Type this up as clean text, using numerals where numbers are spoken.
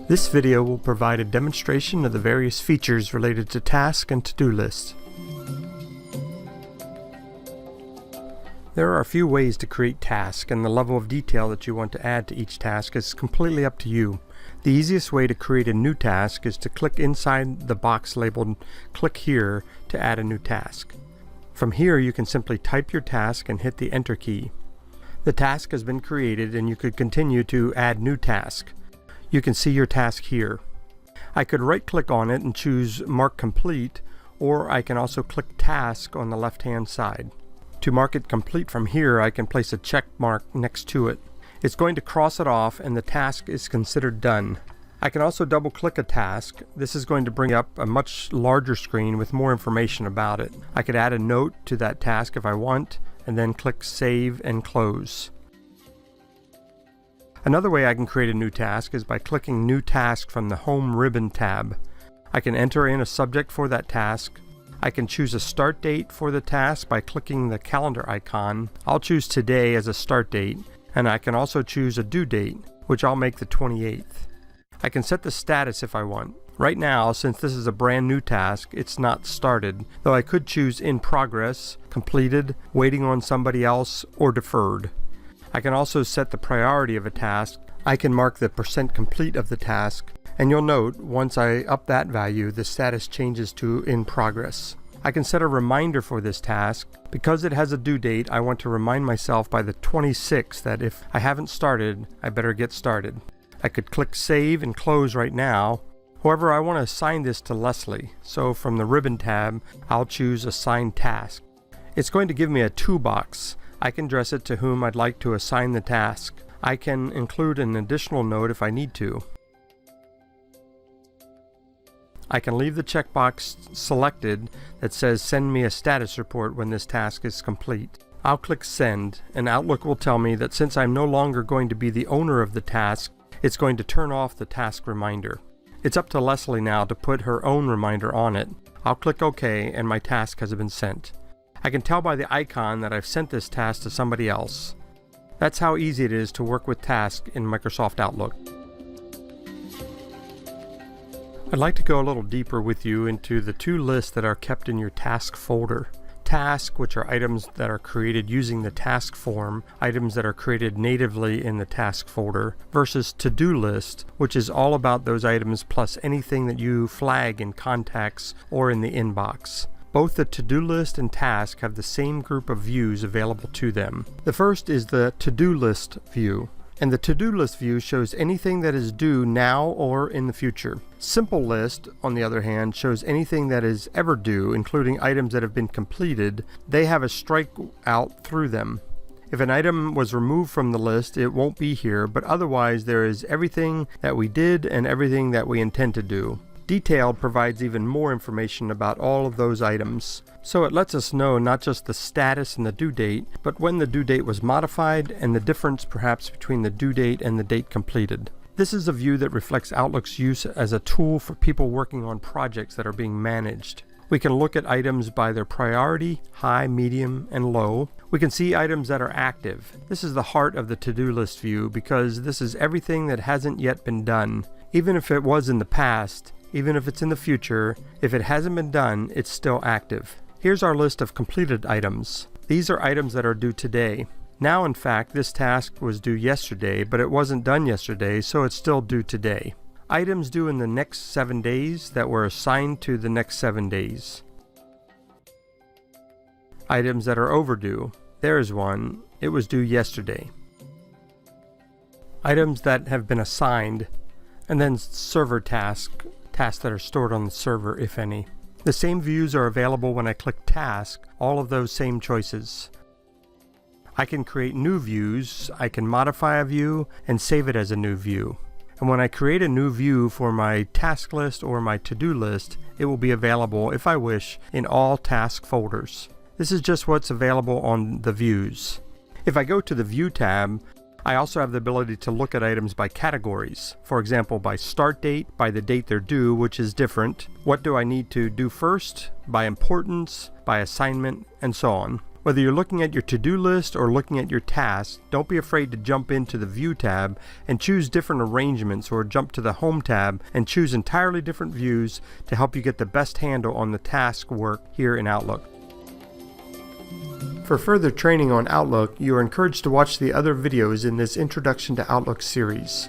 This video will provide a demonstration of the various features related to task and to-do lists. There are a few ways to create tasks, and the level of detail that you want to add to each task is completely up to you. The easiest way to create a new task is to click inside the box labeled "Click here" to add a new task. From here you can simply type your task and hit the Enter key. The task has been created and you could continue to add new task. You can see your task here. I could right-click on it and choose Mark Complete, or I can also click Task on the left-hand side. To mark it complete from here, I can place a check mark next to it. It's going to cross it off and the task is considered done. I can also double-click a task. This is going to bring up a much larger screen with more information about it. I could add a note to that task if I want, and then click Save and Close. Another way I can create a new task is by clicking New Task from the Home ribbon tab. I can enter in a subject for that task. I can choose a start date for the task by clicking the calendar icon. I'll choose today as a start date, and I can also choose a due date, which I'll make the 28th. I can set the status if I want. Right now, since this is a brand new task, it's not started, though I could choose In Progress, Completed, Waiting on Somebody Else, or Deferred. I can also set the priority of a task. I can mark the % complete of the task, and you'll note once I up that value, the status changes to In Progress. I can set a reminder for this task. Because it has a due date, I want to remind myself by the 26th that if I haven't started, I better get started. I could click Save and Close right now. However, I want to assign this to Leslie, so from the Ribbon tab, I'll choose Assign Task. It's going to give me a toolbox. I can address it to whom I'd like to assign the task. I can include an additional note if I need to. I can leave the checkbox selected that says Send me a status report when this task is complete. I'll click Send, and Outlook will tell me that since I'm no longer going to be the owner of the task, it's going to turn off the task reminder. It's up to Leslie now to put her own reminder on it. I'll click OK, and my task has been sent. I can tell by the icon that I've sent this task to somebody else. That's how easy it is to work with tasks in Microsoft Outlook. I'd like to go a little deeper with you into the two lists that are kept in your task folder. Task, which are items that are created using the task form, items that are created natively in the task folder, versus to-do list, which is all about those items plus anything that you flag in contacts or in the inbox. Both the to-do list and task have the same group of views available to them. The first is the to-do list view, and the to-do list view shows anything that is due now or in the future. Simple list, on the other hand, shows anything that is ever due, including items that have been completed. They have a strike out through them. If an item was removed from the list, it won't be here, but otherwise there is everything that we did and everything that we intend to do. Detailed provides even more information about all of those items. So it lets us know not just the status and the due date, but when the due date was modified and the difference perhaps between the due date and the date completed. This is a view that reflects Outlook's use as a tool for people working on projects that are being managed. We can look at items by their priority, high, medium, and low. We can see items that are active. This is the heart of the to-do list view because this is everything that hasn't yet been done. Even if it was in the past, even if it's in the future, if it hasn't been done, it's still active. Here's our list of completed items. These are items that are due today. Now, in fact, this task was due yesterday, but it wasn't done yesterday, so it's still due today. Items due in the next 7 days that were assigned to the next 7 days. Items that are overdue. There's one. It was due yesterday. Items that have been assigned, and then server tasks that are stored on the server, if any. The same views are available when I click Task, all of those same choices. I can create new views, I can modify a view, and save it as a new view. And when I create a new view for my task list or my to-do list, it will be available, if I wish, in all task folders. This is just what's available on the views. If I go to the View tab, I also have the ability to look at items by categories. For example, by start date, by the date they're due, which is different. What do I need to do first? By importance, by assignment, and so on. Whether you're looking at your to-do list or looking at your tasks, don't be afraid to jump into the View tab and choose different arrangements, or jump to the Home tab and choose entirely different views to help you get the best handle on the task work here in Outlook. For further training on Outlook, you are encouraged to watch the other videos in this Introduction to Outlook series.